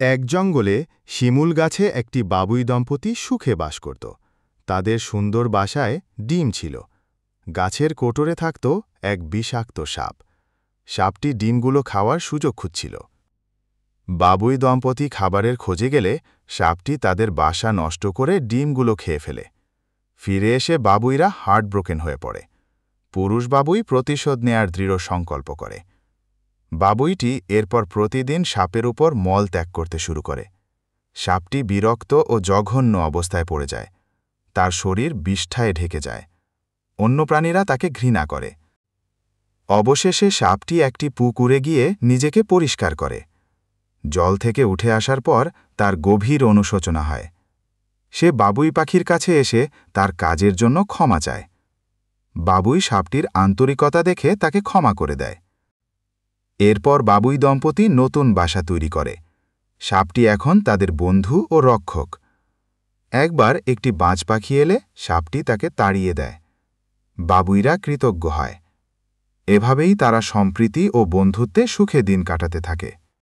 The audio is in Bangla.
এক জঙ্গলে শিমুল গাছে একটি বাবুই দম্পতি সুখে বাস করত। তাদের সুন্দর বাসায় ডিম ছিল। গাছের কোটরে থাকত এক বিষাক্ত সাপ। সাপটি ডিমগুলো খাওয়ার সুযোগ খুঁজছিল। বাবুই দম্পতি খাবারের খোঁজে গেলে সাপটি তাদের বাসা নষ্ট করে ডিমগুলো খেয়ে ফেলে। ফিরে এসে বাবুইরা হার্টব্রোকেন হয়ে পড়ে। পুরুষ বাবুই প্রতিশোধ নেয়ার দৃঢ় সংকল্প করে। বাবুইটি এরপর প্রতিদিন সাপের উপর মল ত্যাগ করতে শুরু করে। সাপটি বিরক্ত ও জঘন্য অবস্থায় পড়ে যায়। তার শরীর বিষ্ঠায় ঢেকে যায়। অন্য প্রাণীরা তাকে ঘৃণা করে। অবশেষে সাপটি একটি পুকুরে গিয়ে নিজেকে পরিষ্কার করে। জল থেকে উঠে আসার পর তার গভীর অনুশোচনা হয়। সে বাবুই পাখির কাছে এসে তার কাজের জন্য ক্ষমা চায়। বাবুই সাপটির আন্তরিকতা দেখে তাকে ক্ষমা করে দেয়। এরপর বাবুই দম্পতি নতুন বাসা তৈরি করে। সাপটি এখন তাদের বন্ধু ও রক্ষক। একবার একটি বাজ পাখি এলে সাপটি তাকে তাড়িয়ে দেয়। বাবুইরা কৃতজ্ঞ হয়। এভাবেই তারা সম্প্রীতি ও বন্ধুত্বে সুখে দিন কাটাতে থাকে।